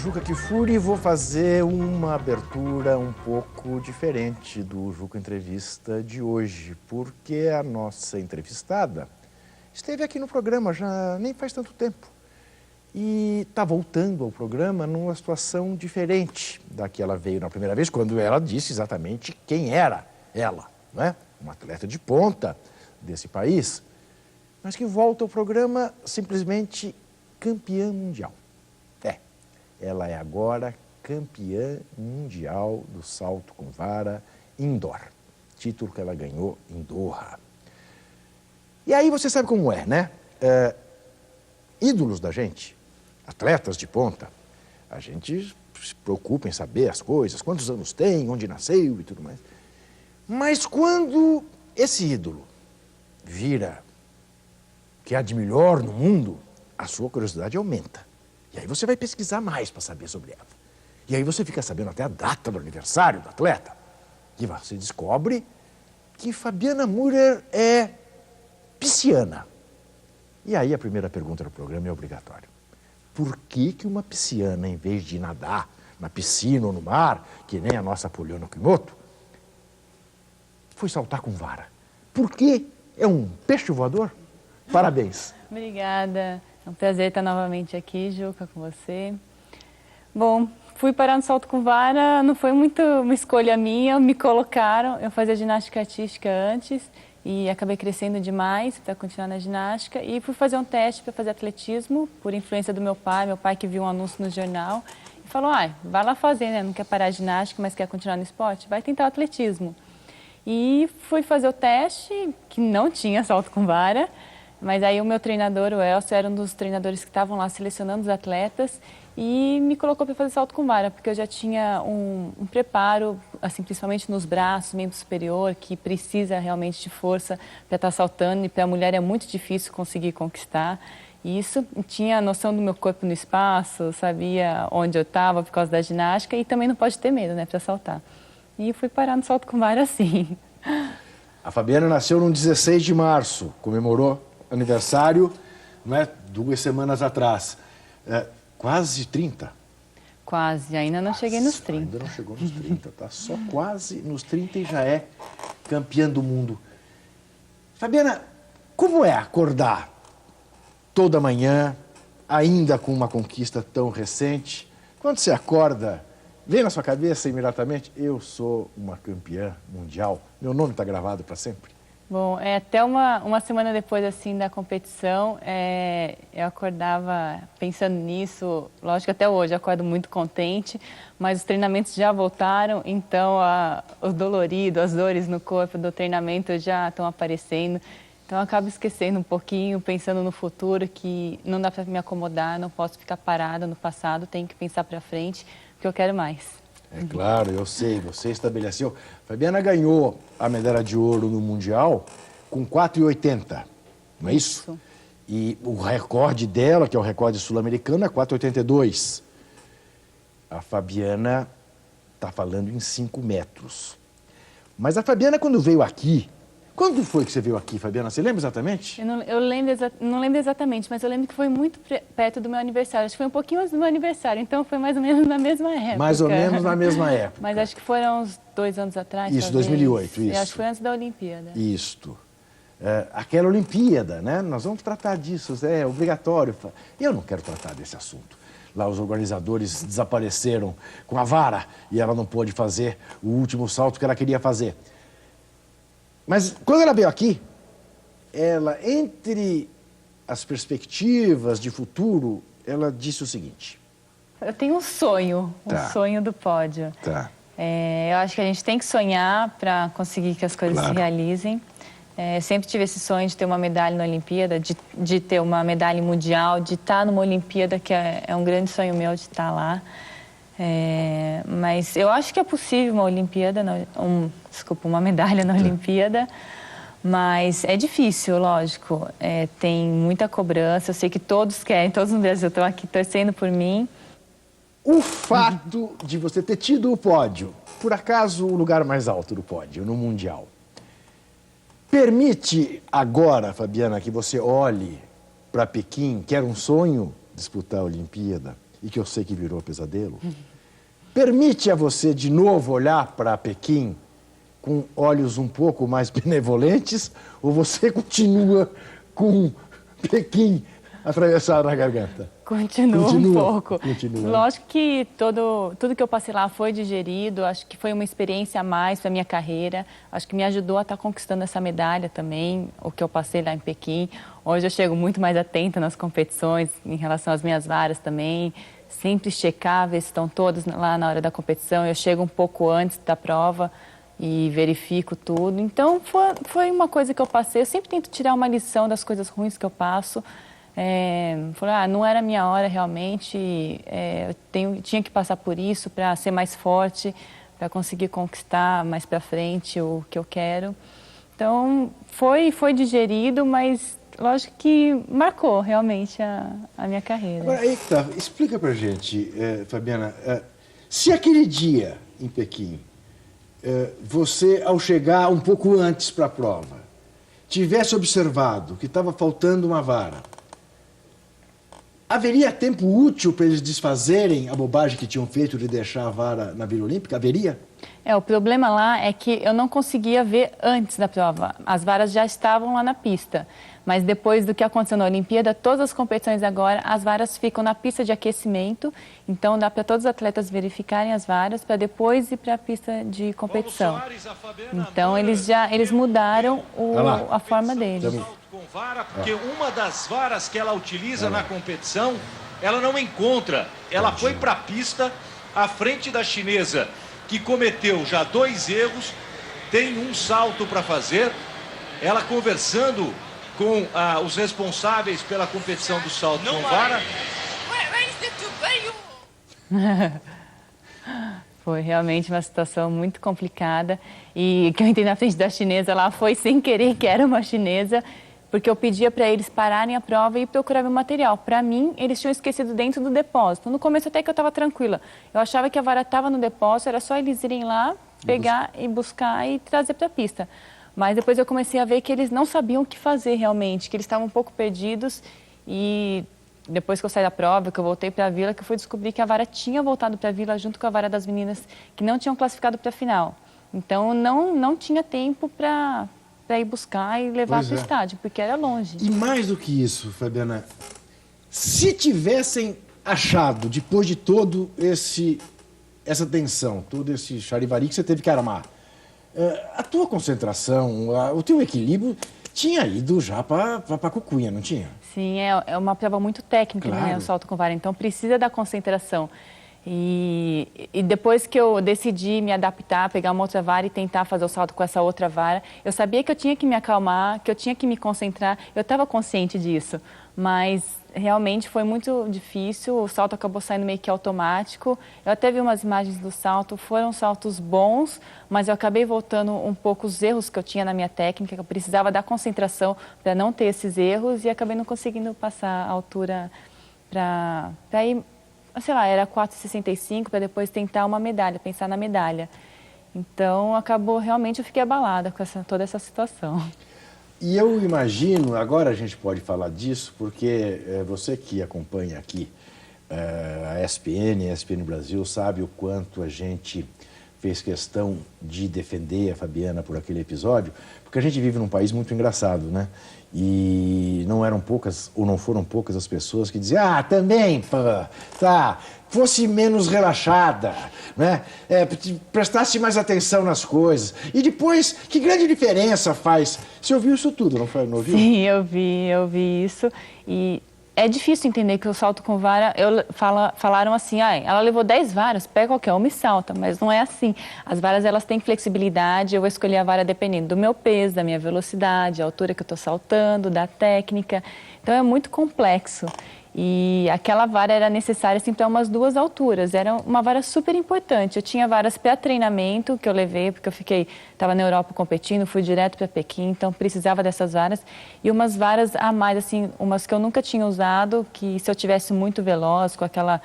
Juca Kfouri e vou fazer uma abertura um pouco diferente do Juca Entrevista de hoje, porque a nossa entrevistada esteve aqui no programa já nem faz tanto tempo e está voltando ao programa numa situação diferente da que ela veio na primeira vez, quando ela disse exatamente quem era ela, não é? Uma atleta de ponta desse país, mas que volta ao programa simplesmente campeã mundial. Ela é agora campeã mundial do salto com vara indoor, título que ela ganhou em Doha. E aí você sabe como é, né? Ídolos da gente, atletas de ponta, a gente se preocupa em saber as coisas, quantos anos tem, onde nasceu e tudo mais. Mas quando esse ídolo vira o que há de melhor no mundo, a sua curiosidade aumenta. E aí você vai pesquisar mais para saber sobre ela. E aí você fica sabendo até a data do aniversário do atleta. E você descobre que Fabiana Müller é pisciana. E aí a primeira pergunta do programa é obrigatória. Por que uma pisciana, em vez de nadar na piscina ou no mar, que nem a nossa Poliana Okimoto, foi saltar com vara? Por que é um peixe voador? Parabéns. Obrigada. É um prazer estar novamente aqui, Juca, com você. Bom, fui parar no salto com vara, não foi muito uma escolha minha, me colocaram. Eu fazia ginástica artística antes e acabei crescendo demais para continuar na ginástica. E fui fazer um teste para fazer atletismo, por influência do meu pai que viu um anúncio no jornal e falou, vai lá fazer, né? Não quer parar a ginástica, mas quer continuar no esporte? Vai tentar o atletismo. E fui fazer o teste, que não tinha salto com vara. Mas aí o meu treinador, o Elcio, era um dos treinadores que estavam lá selecionando os atletas e me colocou para fazer salto com vara, porque eu já tinha um preparo, assim, principalmente nos braços, membro superior, que precisa realmente de força para estar saltando e para a mulher é muito difícil conseguir conquistar isso. Tinha a noção do meu corpo no espaço, sabia onde eu estava por causa da ginástica e também não pode ter medo, né, para saltar. E fui parar no salto com vara assim. A Fabiana nasceu no 16 de março, comemorou aniversário, não é? 2 semanas atrás. Quase 30. Quase, ainda não cheguei nos 30. Ainda não chegou nos 30, tá? Só quase nos 30 e já é campeã do mundo. Fabiana, como é acordar toda manhã, ainda com uma conquista tão recente? Quando você acorda, vem na sua cabeça imediatamente, eu sou uma campeã mundial, meu nome está gravado para sempre? Bom, até uma semana depois assim da competição, eu acordava pensando nisso, lógico que até hoje eu acordo muito contente, mas os treinamentos já voltaram, então o dolorido, as dores no corpo do treinamento já estão aparecendo, então eu acabo esquecendo um pouquinho, pensando no futuro, que não dá para me acomodar, não posso ficar parada no passado, tenho que pensar para frente, porque eu quero mais. É claro, eu sei, você estabeleceu. Fabiana ganhou a medalha de ouro no Mundial com 4,80, não é isso? E o recorde dela, que é o recorde sul-americano, é 4,82. A Fabiana está falando em 5 metros. Mas a Fabiana, quando veio aqui, quando foi que você veio aqui, Fabiana? Você lembra exatamente? Eu não lembro exatamente, mas eu lembro que foi muito perto do meu aniversário. Acho que foi um pouquinho antes do meu aniversário, então foi mais ou menos na mesma época. Mais ou menos na mesma época. Mas acho que foram uns 2 anos atrás, Isso, talvez. 2008, isso. Eu acho que foi antes da Olimpíada. Isto. Aquela Olimpíada, né? Nós vamos tratar disso, é obrigatório. Eu não quero tratar desse assunto. Lá os organizadores desapareceram com a vara e ela não pôde fazer o último salto que ela queria fazer. Mas quando ela veio aqui, ela, entre as perspectivas de futuro, ela disse o seguinte. Eu tenho um sonho sonho do pódio. Tá. Eu acho que a gente tem que sonhar para conseguir que as coisas se realizem. Sempre tive esse sonho de ter uma medalha na Olimpíada, de ter uma medalha mundial, de estar numa Olimpíada, que é um grande sonho meu de estar lá. Mas eu acho que é possível uma Olimpíada, uma medalha na Olimpíada, mas é difícil, lógico. Tem muita cobrança, eu sei que todos querem, todos no Brasil estão aqui torcendo por mim. O fato de você ter tido o pódio, por acaso o lugar mais alto do pódio, no Mundial, permite agora, Fabiana, que você olhe para Pequim, que era um sonho disputar a Olimpíada, e que eu sei que virou pesadelo, permite a você de novo olhar para Pequim com olhos um pouco mais benevolentes, ou você continua com Pequim atravessado na garganta? Continua um pouco. Continua. Lógico que tudo que eu passei lá foi digerido, acho que foi uma experiência a mais para a minha carreira, acho que me ajudou a estar conquistando essa medalha também, o que eu passei lá em Pequim. Hoje eu chego muito mais atenta nas competições, em relação às minhas varas também, sempre checar, ver se estão todos lá na hora da competição, eu chego um pouco antes da prova e verifico tudo. Então foi uma coisa que eu passei, eu sempre tento tirar uma lição das coisas ruins que eu passo. Falei, não era a minha hora realmente, eu tinha que passar por isso para ser mais forte, para conseguir conquistar mais para frente o que eu quero. Então foi digerido, mas lógico que marcou realmente a minha carreira. Agora, aí que tá, explica pra gente, Fabiana, se aquele dia em Pequim, você, ao chegar um pouco antes para a prova, tivesse observado que estava faltando uma vara, haveria tempo útil para eles desfazerem a bobagem que tinham feito de deixar a vara na Vila Olímpica? Haveria? O problema lá é que eu não conseguia ver antes da prova. As varas já estavam lá na pista. Mas depois do que aconteceu na Olimpíada, todas as competições agora, as varas ficam na pista de aquecimento. Então dá para todos os atletas verificarem as varas para depois ir para a pista de competição. Então eles mudaram a forma deles. Com vara, porque uma das varas que ela utiliza na competição, ela não encontra. Ela foi para a pista à frente da chinesa, que cometeu já 2 erros, tem um salto para fazer. Ela conversando com os responsáveis pela competição do salto com vara. Foi realmente uma situação muito complicada. E que eu entrei na frente da chinesa lá foi sem querer que era uma chinesa, porque eu pedia para eles pararem a prova e procurar meu material. Para mim, eles tinham esquecido dentro do depósito. No começo até que eu estava tranquila. Eu achava que a vara estava no depósito, era só eles irem lá, pegar e buscar e trazer para a pista. Mas depois eu comecei a ver que eles não sabiam o que fazer realmente, que eles estavam um pouco perdidos. E depois que eu saí da prova, que eu voltei para a Vila, que eu fui descobrir que a vara tinha voltado para a Vila junto com a vara das meninas que não tinham classificado para a final. Então não tinha tempo para ir buscar e levar para o estádio, porque era longe. E mais do que isso, Fabiana, se tivessem achado, depois de todo essa tensão, todo esse charivari que você teve que armar, a tua concentração, o teu equilíbrio tinha ido já para a cucunha, não tinha? Sim, é uma prova muito técnica, claro, né, o salto com vara, então precisa da concentração. E depois que eu decidi me adaptar, pegar uma outra vara e tentar fazer o salto com essa outra vara, eu sabia que eu tinha que me acalmar, que eu tinha que me concentrar, eu estava consciente disso, mas realmente foi muito difícil, o salto acabou saindo meio que automático. Eu até vi umas imagens do salto, foram saltos bons, mas eu acabei voltando um pouco os erros que eu tinha na minha técnica, que eu precisava da concentração para não ter esses erros e acabei não conseguindo passar a altura para ir, sei lá, era 4,65 para depois tentar uma medalha, pensar na medalha. Então acabou, realmente eu fiquei abalada com toda essa situação. E eu imagino, agora a gente pode falar disso, porque você que acompanha aqui a ESPN Brasil, sabe o quanto a gente fez questão de defender a Fabiana por aquele episódio, porque a gente vive num país muito engraçado, né? E não eram poucas, ou não foram poucas as pessoas que diziam, também, pô, tá, fosse menos relaxada, né? Prestasse mais atenção nas coisas. E depois, que grande diferença faz? Você ouviu isso tudo, não ouviu? Sim, eu vi isso. E é difícil entender que o salto com vara, falaram assim, ela levou 10 varas, pega qualquer uma e salta, mas não é assim. As varas, elas têm flexibilidade, eu vou escolher a vara dependendo do meu peso, da minha velocidade, a altura que eu estou saltando, da técnica. Então é muito complexo. E aquela vara era necessária assim, para umas 2 alturas, era uma vara super importante. Eu tinha varas para treinamento que eu levei, porque eu estava na Europa competindo, fui direto para Pequim, então precisava dessas varas. E umas varas a mais, assim, umas que eu nunca tinha usado, que se eu tivesse muito veloz, com aquela...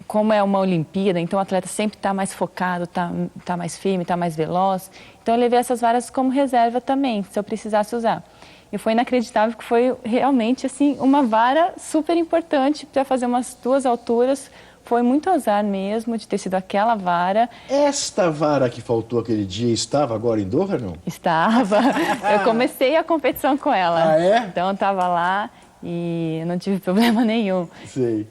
como é uma Olimpíada, então o atleta sempre está mais focado, tá mais firme, está mais veloz. Então eu levei essas varas como reserva também, se eu precisasse usar. E foi inacreditável, que foi realmente assim, uma vara super importante para fazer umas 2 alturas. Foi muito azar mesmo de ter sido aquela vara. Esta vara que faltou aquele dia estava agora em Doha, não? Estava. Eu comecei a competição com ela. Ah, é? Então eu estava lá e não tive problema nenhum. Sei.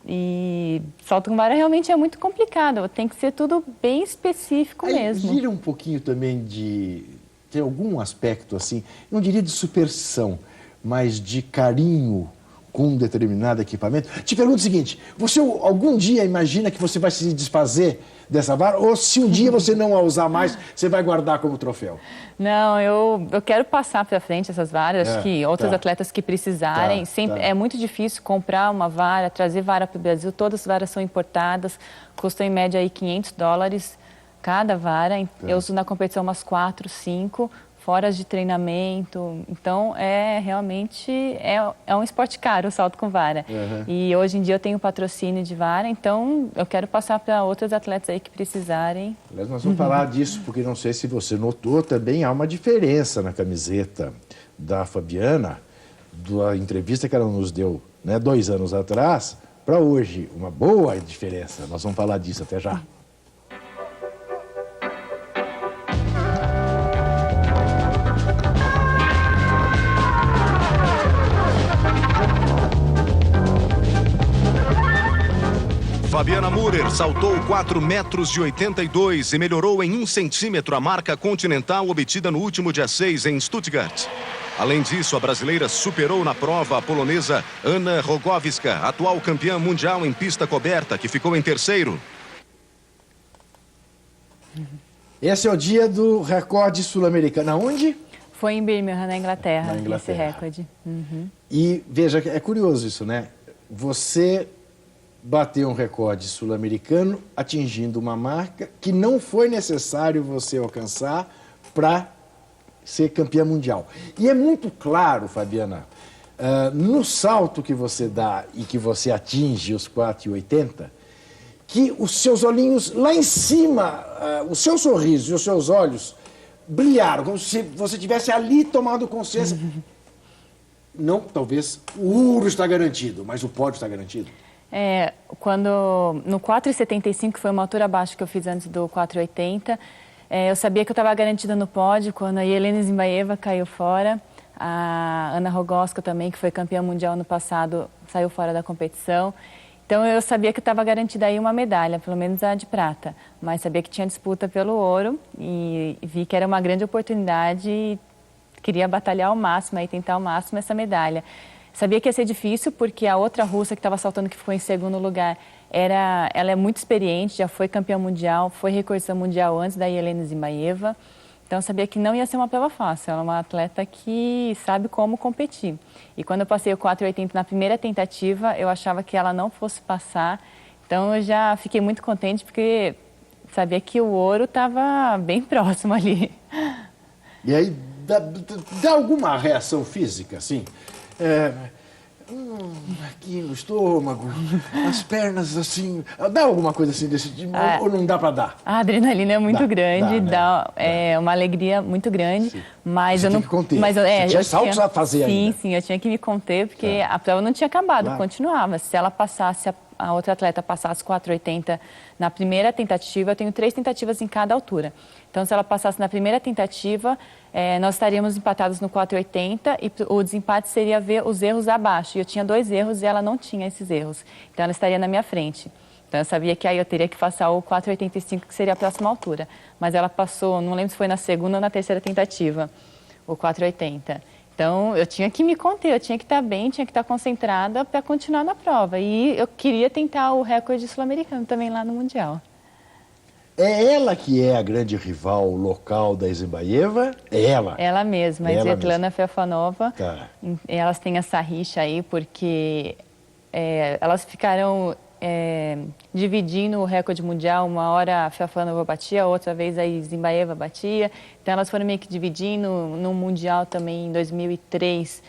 E salto com vara realmente é muito complicado. Tem que ser tudo bem específico Aí, mesmo. gira um pouquinho também de... Tem algum aspecto assim, não diria de superstição, mas de carinho com um determinado equipamento. Te pergunto o seguinte, você algum dia imagina que você vai se desfazer dessa vara? Ou se um dia você não a usar mais, você vai guardar como troféu? Não, eu quero passar para frente essas varas. Acho que outros atletas que precisarem. É muito difícil comprar uma vara, trazer vara para o Brasil. Todas as varas são importadas, custam em média aí $500 cada vara. Eu uso na competição umas 4, 5, fora de treinamento. Então, realmente é um esporte caro o salto com vara. E hoje em dia eu tenho patrocínio de vara, então eu quero passar para outros atletas aí que precisarem. Aliás, nós vamos falar disso, porque não sei se você notou, também há uma diferença na camiseta da Fabiana, da entrevista que ela nos deu, né, 2 anos atrás, para hoje. Uma boa diferença. Nós vamos falar disso até já. Fabiana Müller saltou 4,82 metros e melhorou em 1 centímetro a marca continental obtida no último dia 6 em Stuttgart. Além disso, a brasileira superou na prova a polonesa Anna Rogowska, atual campeã mundial em pista coberta, que ficou em 3º. Esse é o dia do recorde sul-americano. Onde? Foi em Birmingham, na Inglaterra, esse Inglaterra. recorde. E veja, é curioso isso, né? Você bateu um recorde sul-americano atingindo uma marca que não foi necessário você alcançar para ser campeã mundial. E é muito claro, Fabiana, no salto que você dá e que você atinge os 4,80, que os seus olhinhos lá em cima, o seu sorriso e os seus olhos brilharam, como se você tivesse ali tomado consciência. Não, talvez, o ouro está garantido, mas o pódio está garantido. No 4,75, que foi uma altura abaixo que eu fiz antes do 4,80, eu sabia que eu estava garantida no pódio quando a Jelena Zimbaeva caiu fora. A Anna Rogowska também, que foi campeã mundial no passado, saiu fora da competição. Então eu sabia que eu estava garantida aí uma medalha, pelo menos a de prata. Mas sabia que tinha disputa pelo ouro e vi que era uma grande oportunidade e queria batalhar ao máximo e tentar ao máximo essa medalha. Sabia que ia ser difícil, porque a outra russa que estava saltando, que ficou em 2º lugar, ela é muito experiente, já foi campeã mundial, foi recordista mundial antes da Jelena Zimbaeva. Então, eu sabia que não ia ser uma prova fácil. Ela é uma atleta que sabe como competir. E quando eu passei o 4,80 na primeira tentativa, eu achava que ela não fosse passar. Então, eu já fiquei muito contente, porque sabia que o ouro estava bem próximo ali. E aí, dá alguma reação física, assim? Aqui no estômago, as pernas assim, dá alguma coisa assim desse tipo, ou não dá para dar? A adrenalina é muito grande, dá. Uma alegria muito grande, Sim. mas Você eu não... tem que conter. Mas, Você tinha saltos a fazer ainda. Sim, eu tinha que me conter, porque a prova não tinha acabado, continuava. Se ela passasse, a outra atleta passasse 4,80 na primeira tentativa, eu tenho 3 tentativas em cada altura. Então, se ela passasse na primeira tentativa, nós estaríamos empatados no 4,80 e o desempate seria ver os erros abaixo. E eu tinha 2 erros e ela não tinha esses erros. Então, ela estaria na minha frente. Então, eu sabia que aí eu teria que passar o 4,85, que seria a próxima altura. Mas ela passou, não lembro se foi na 2ª ou na 3ª tentativa, o 4,80. Então, eu tinha que me conter, eu tinha que estar bem, tinha que estar concentrada para continuar na prova. E eu queria tentar o recorde sul-americano também lá no Mundial. É ela que é a grande rival local da Zimbaeva? É ela? Ela mesma, a Svetlana Feofanova. Tá. Elas têm essa rixa aí porque elas ficaram dividindo o recorde mundial. Uma hora a Feofanova batia, outra vez a Zimbaeva batia. Então elas foram meio que dividindo. No Mundial também, em 2003,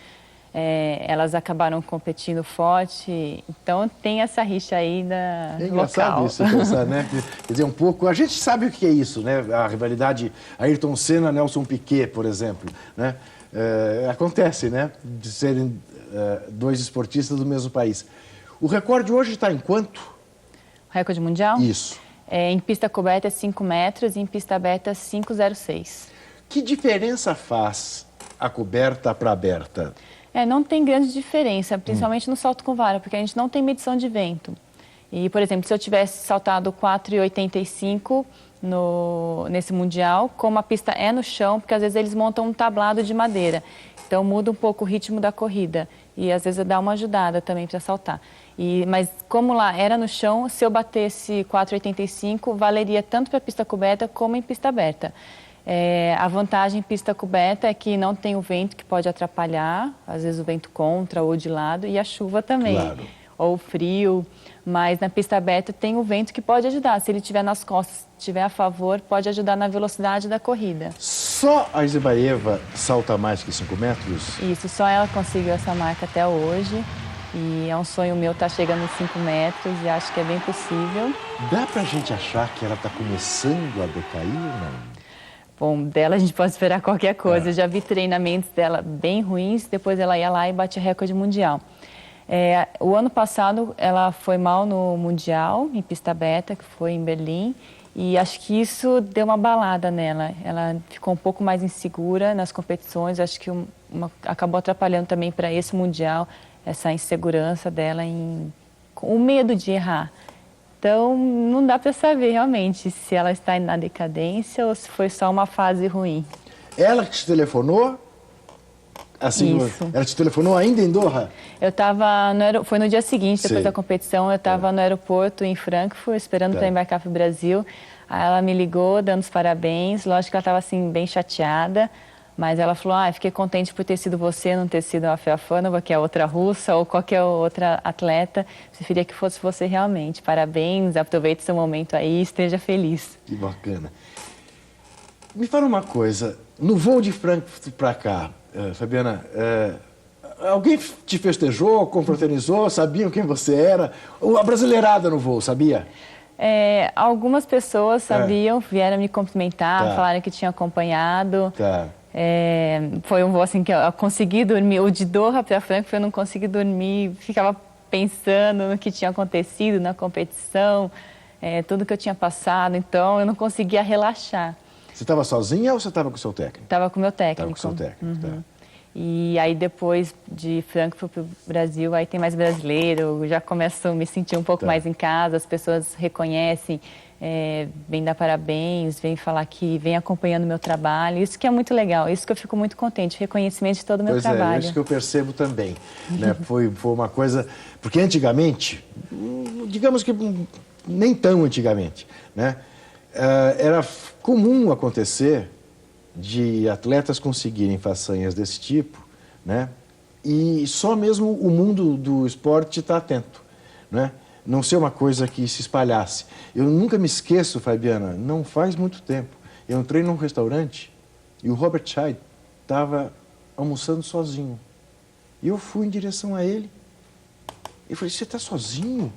elas acabaram competindo forte. Então tem essa rixa aí da É engraçado local. isso, pensar, né? Quer dizer, um pouco... A gente sabe o que é isso, né? A rivalidade Ayrton Senna-Nelson Piquet, por exemplo, né? Acontece, né? De serem dois esportistas do mesmo país. O recorde hoje está em quanto? O recorde mundial? Isso. Em pista coberta é 5 metros e em pista aberta 5,06. Que diferença faz a coberta para a aberta? Não tem grande diferença, principalmente no salto com vara, porque a gente não tem medição de vento. E, por exemplo, se eu tivesse saltado 4,85 nesse Mundial, como a pista é no chão, porque às vezes eles montam um tablado de madeira. Então muda um pouco o ritmo da corrida e às vezes dá uma ajudada também para saltar. Mas como lá era no chão, se eu batesse 4,85, valeria tanto para pista coberta como em pista aberta. A vantagem em pista coberta é que não tem o vento que pode atrapalhar, às vezes o vento contra ou de lado, e a chuva também, claro. Ou o frio. Mas na pista aberta tem o vento que pode ajudar. Se ele estiver nas costas, estiver a favor, pode ajudar na velocidade da corrida. Só a Izibaeva salta mais que 5 metros? Isso, só ela conseguiu essa marca até hoje. E é um sonho meu estar chegando em 5 metros e acho que é bem possível. Dá pra gente achar que ela está começando a decair ou não? Bom, dela a gente pode esperar qualquer coisa. Eu já vi treinamentos dela bem ruins, depois ela ia lá e bate recorde mundial. O ano passado ela foi mal no Mundial, em pista aberta, que foi em Berlim, e acho que isso deu uma balada nela. Ela ficou um pouco mais insegura nas competições, acho que acabou atrapalhando também para esse Mundial, essa insegurança dela, o medo de errar. Então, não dá para saber realmente se ela está na decadência ou se foi só uma fase ruim. Ela que te telefonou? Assim, isso. Ela te telefonou ainda em Doha? Eu estava foi no dia seguinte, depois da competição, eu estava no aeroporto em Frankfurt, esperando para embarcar para o Brasil. Aí ela me ligou, dando os parabéns. Lógico que ela estava assim, bem chateada, mas ela falou, fiquei contente por ter sido você, não ter sido a Feofanova, que é outra russa, ou qualquer outra atleta. Preferia que fosse você realmente. Parabéns, aproveite seu momento aí, esteja feliz. Que bacana. Me fala uma coisa, no voo de Frankfurt para cá, Fabiana, alguém te festejou, confraternizou, sabiam quem você era? A brasileirada no voo, sabia? Algumas pessoas sabiam, vieram me cumprimentar, falaram que tinham acompanhado. Foi um voo assim que eu consegui dormir. O de Doha para Frankfurt eu não consegui dormir, ficava pensando no que tinha acontecido na competição, tudo que eu tinha passado, então eu não conseguia relaxar. Você estava sozinha ou você estava com o seu técnico? Estava com o meu técnico. Estava com o seu técnico, E aí depois de Frankfurt para o Brasil, aí tem mais brasileiro, eu já começo a me sentir um pouco mais em casa, as pessoas reconhecem, vêm dar parabéns, vêm falar que vêm acompanhando o meu trabalho, isso que é muito legal, isso que eu fico muito contente, reconhecimento de todo o meu trabalho. É isso que eu percebo também, né? Foi uma coisa, porque antigamente, digamos que nem tão antigamente, né? Era comum acontecer de atletas conseguirem façanhas desse tipo, né? E só mesmo o mundo do esporte está atento, né? Não ser uma coisa que se espalhasse. Eu nunca me esqueço, Fabiana, não faz muito tempo, eu entrei num restaurante e o Robert Scheid estava almoçando sozinho. E eu fui em direção a ele e falei, você está sozinho?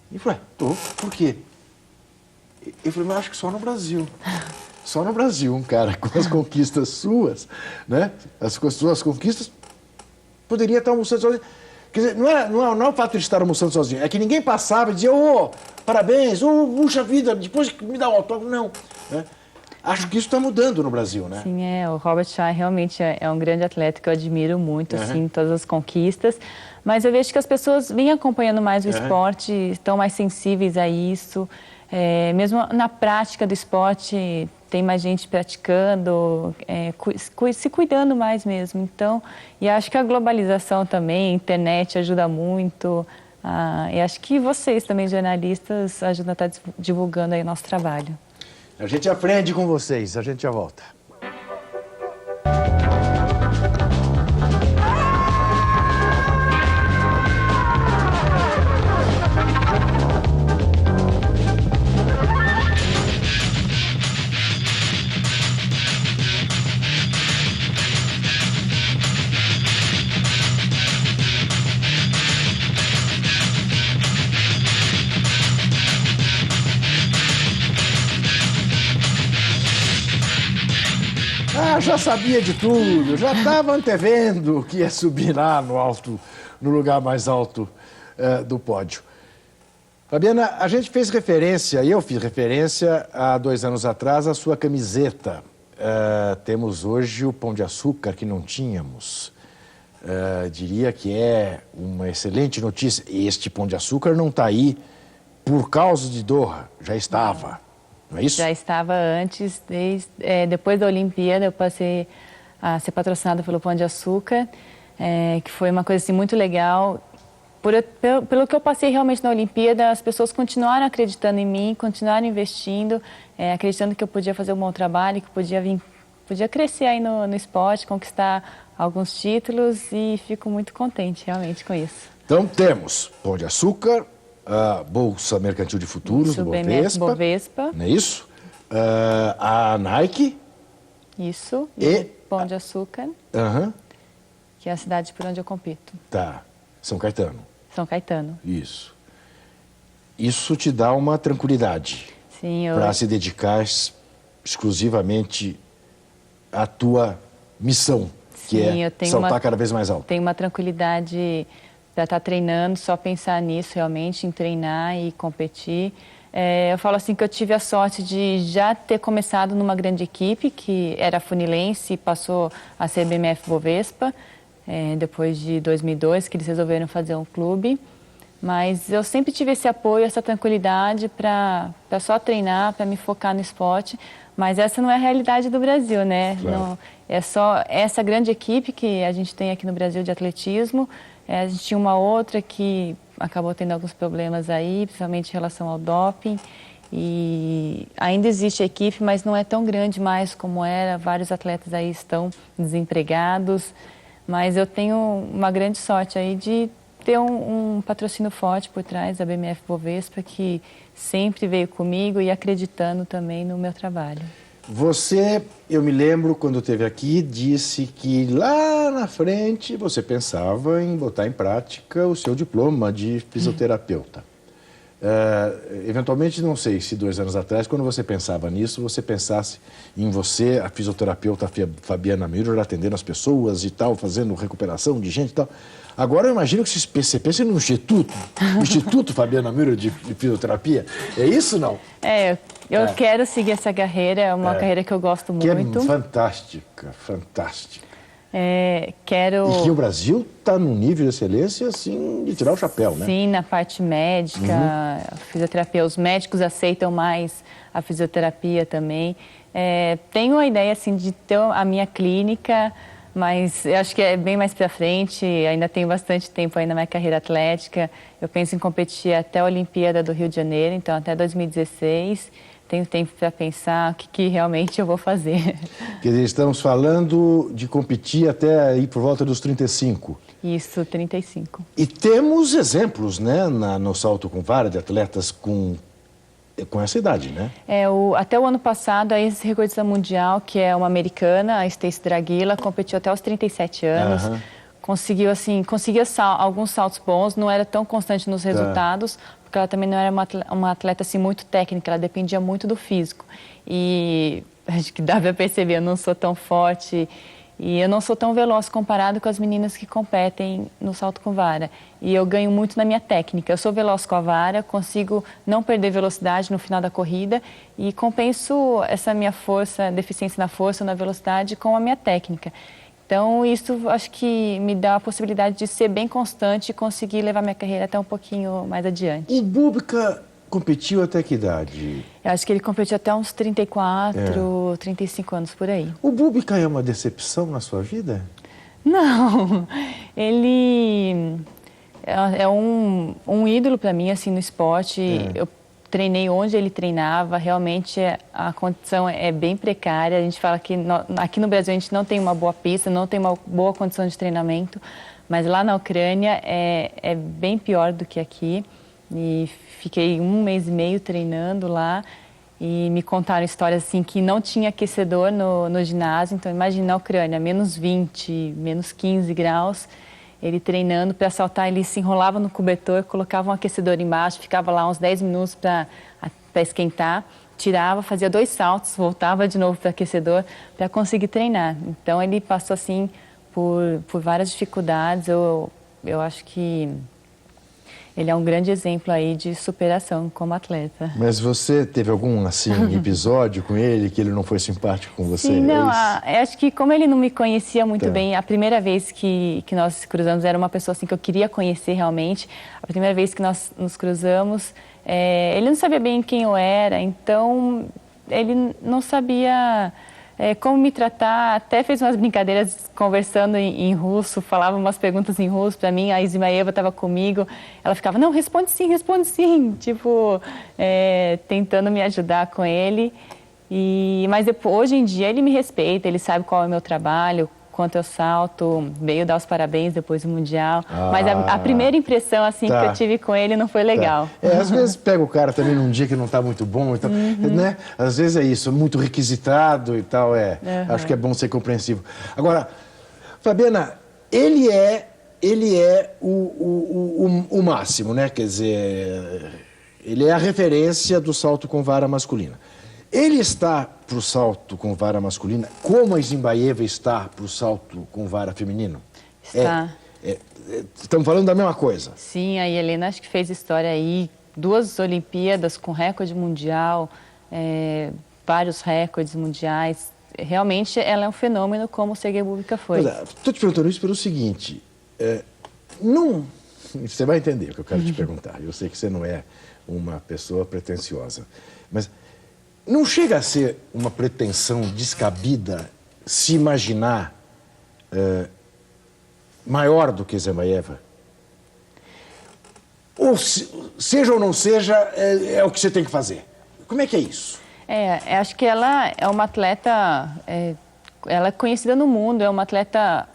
Ele falou, tô, por quê? Eu falei, mas acho que só no Brasil. Só no Brasil, um cara com as conquistas suas, né? As suas conquistas, poderia estar almoçando sozinho. Quer dizer, não é o fato de estar almoçando sozinho, é que ninguém passava e dizia, parabéns, puxa vida, depois me dá um autógrafo. Não. Né? Acho que isso está mudando no Brasil, né? Sim, o Robert Scheid realmente é um grande atleta que eu admiro muito, assim, todas as conquistas. Mas eu vejo que as pessoas vêm acompanhando mais o esporte, estão mais sensíveis a isso. Mesmo na prática do esporte, tem mais gente praticando, se cuidando mais mesmo. Então, e acho que a globalização também, a internet ajuda muito. E acho que vocês também, jornalistas, ajudam a estar divulgando aí o nosso trabalho. A gente aprende com vocês, a gente já volta. já sabia de tudo, já estava antevendo que ia subir lá no lugar mais alto do pódio. Fabiana, a gente fez referência, eu fiz referência há 2 anos atrás à sua camiseta. Temos hoje o Pão de Açúcar que não tínhamos. Diria que é uma excelente notícia. Este Pão de Açúcar não está aí por causa de Doha, já estava, não é isso? Já estava antes, depois da Olimpíada eu passei a ser patrocinada pelo Pão de Açúcar, que foi uma coisa assim, muito legal. Pelo que eu passei realmente na Olimpíada, as pessoas continuaram acreditando em mim, continuaram investindo, acreditando que eu podia fazer um bom trabalho, que podia crescer aí no esporte, conquistar alguns títulos e fico muito contente realmente com isso. Então temos Pão de Açúcar, a Bolsa Mercantil de Futuros do Bovespa, não é isso? A Nike. Isso, e Pão de Açúcar, que é a cidade por onde eu compito. Tá, São Caetano. São Caetano. Isso. Isso te dá uma tranquilidade para se dedicar exclusivamente à tua missão, que é saltar cada vez mais alto. Tenho uma tranquilidade para estar treinando, só pensar nisso realmente, em treinar e competir. Eu falo assim que eu tive a sorte de já ter começado numa grande equipe, que era a Funilense e passou a ser BMF Bovespa, depois de 2002, que eles resolveram fazer um clube. Mas eu sempre tive esse apoio, essa tranquilidade para só treinar, para me focar no esporte. Mas essa não é a realidade do Brasil, né? Claro. Não, é só essa grande equipe que a gente tem aqui no Brasil de atletismo. A gente tinha uma outra que acabou tendo alguns problemas aí, principalmente em relação ao doping. E ainda existe a equipe, mas não é tão grande mais como era. Vários atletas aí estão desempregados. Mas eu tenho uma grande sorte aí de ter um patrocínio forte por trás da BMF Bovespa, que sempre veio comigo e acreditando também no meu trabalho. Você, eu me lembro, quando esteve aqui, disse que lá na frente você pensava em botar em prática o seu diploma de fisioterapeuta. Eventualmente, não sei se 2 anos atrás, quando você pensava nisso, você pensasse em você, a fisioterapeuta Fabiana Müller, atendendo as pessoas e tal, fazendo recuperação de gente e tal. Agora eu imagino que você pensa no Instituto Fabiana Müller de Fisioterapia. É isso, não? Eu quero seguir essa carreira, é uma carreira que eu gosto muito. Que é fantástica, fantástica. E que o Brasil está num nível de excelência, assim, de tirar o chapéu, né? Sim, na parte médica, a fisioterapia. Os médicos aceitam mais a fisioterapia também. Tenho a ideia, assim, de ter a minha clínica, mas eu acho que é bem mais para frente. Ainda tenho bastante tempo aí na minha carreira atlética. Eu penso em competir até a Olimpíada do Rio de Janeiro, então até 2016. Tenho tempo para pensar o que realmente eu vou fazer. Quer dizer, estamos falando de competir até aí por volta dos 35. Isso, 35. E temos exemplos, né, no salto com vara de atletas com essa idade, né? Até o ano passado, a ex-recordista mundial, que é uma americana, a Stacy Draguila, competiu até os 37 anos. Conseguia alguns saltos bons, não era tão constante nos resultados, porque ela também não era uma atleta assim, muito técnica, ela dependia muito do físico. E acho que dá para perceber, eu não sou tão forte e eu não sou tão veloz comparado com as meninas que competem no salto com vara. E eu ganho muito na minha técnica. Eu sou veloz com a vara, consigo não perder velocidade no final da corrida e compenso essa minha deficiência na força ou na velocidade com a minha técnica. Então, isso acho que me dá a possibilidade de ser bem constante e conseguir levar minha carreira até um pouquinho mais adiante. O Bubka competiu até que idade? Eu acho que ele competiu até uns 34, 35 anos, por aí. O Bubka é uma decepção na sua vida? Não, ele é um ídolo para mim, assim, no esporte. Eu treinei onde ele treinava, realmente a condição é bem precária. A gente fala que aqui no Brasil a gente não tem uma boa pista, não tem uma boa condição de treinamento, mas lá na Ucrânia é bem pior do que aqui. E fiquei 1 mês e meio treinando lá e me contaram histórias assim que não tinha aquecedor no ginásio. Então imagina na Ucrânia, menos 20, menos 15 graus. Ele treinando para saltar, ele se enrolava no cobertor, colocava um aquecedor embaixo, ficava lá uns 10 minutos para esquentar. tirava, fazia 2 saltos, voltava de novo para o aquecedor para conseguir treinar. Então ele passou assim por várias dificuldades. Eu acho que ele é um grande exemplo aí de superação como atleta. Mas você teve algum, assim, episódio com ele que ele não foi simpático com você? Sim, não, acho que como ele não me conhecia muito bem, a primeira vez que nós cruzamos era uma pessoa assim que eu queria conhecer realmente. A primeira vez que nós nos cruzamos, ele não sabia bem quem eu era, então ele não sabia como me tratar, até fez umas brincadeiras conversando em russo, falava umas perguntas em russo para mim, a Ismaeva estava comigo, ela ficava, não, responde sim, tipo, tentando me ajudar com ele. Mas depois, hoje em dia ele me respeita, ele sabe qual é o meu trabalho, quanto eu salto, veio dar os parabéns depois do Mundial. Mas a primeira impressão assim que eu tive com ele não foi legal. Às vezes pega o cara também num dia que não está muito bom, então, né? Às vezes é isso, muito requisitado e tal, acho que é bom ser compreensivo. Agora, Fabiana, ele é o máximo, né? Quer dizer, ele é a referência do salto com vara masculina. Ele está para o salto com vara masculina como a Ismaeva está para o salto com vara feminino? Está. Estamos falando da mesma coisa. Sim, a Helena acho que fez história aí, 2 Olimpíadas com recorde mundial, vários recordes mundiais. Realmente ela é um fenômeno como o Sergei Bubka foi. Estou te perguntando isso pelo seguinte, você vai entender o que eu quero te perguntar. Eu sei que você não é uma pessoa pretensiosa, mas não chega a ser uma pretensão descabida se imaginar maior do que Ismaeva? Ou seja ou não seja, é o que você tem que fazer. Como é que é isso? Acho que ela é uma atleta, ela é conhecida no mundo, é uma atleta,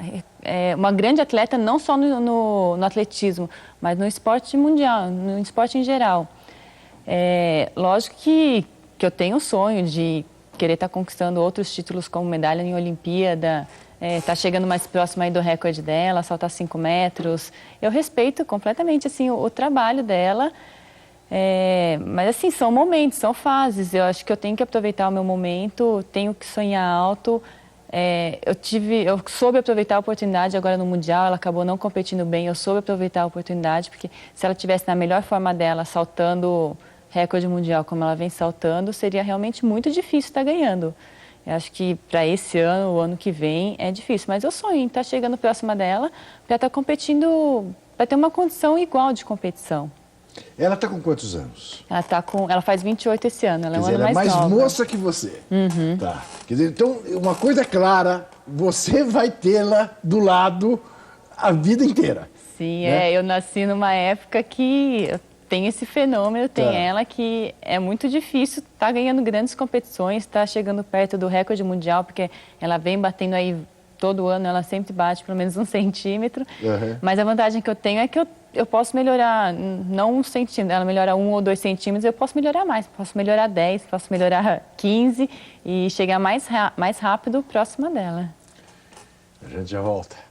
uma grande atleta não só no atletismo, mas no esporte mundial, no esporte em geral. Lógico que eu tenho o sonho de querer estar conquistando outros títulos como medalha em Olimpíada, tá chegando mais próximo aí do recorde dela, saltar 5 metros. Eu respeito completamente assim, o trabalho dela, mas assim, são momentos, são fases. Eu acho que eu tenho que aproveitar o meu momento, tenho que sonhar alto. Eu soube aproveitar a oportunidade agora no Mundial, ela acabou não competindo bem, eu soube aproveitar a oportunidade, porque se ela estivesse na melhor forma dela, saltando recorde mundial como ela vem saltando, seria realmente muito difícil estar ganhando. Eu acho que para esse ano, o ano que vem, é difícil. Mas eu sonho em estar chegando próxima dela para estar competindo, para ter uma condição igual de competição. Ela está com quantos anos? Ela faz 28 esse ano, ela é um ano mais nova. Ela é mais moça que você. Tá. Quer dizer, então, uma coisa é clara, você vai tê-la do lado a vida inteira. Sim, né? Eu nasci numa época que tem esse fenômeno, tem ela, que é muito difícil estar ganhando grandes competições, estar chegando perto do recorde mundial, porque ela vem batendo aí todo ano, ela sempre bate pelo menos 1 centímetro. Mas a vantagem que eu tenho é que eu posso melhorar, não 1 centímetro, ela melhora 1 ou 2 centímetros, eu posso melhorar mais, posso melhorar 10, posso melhorar 15 e chegar mais rápido próxima dela. A gente já volta.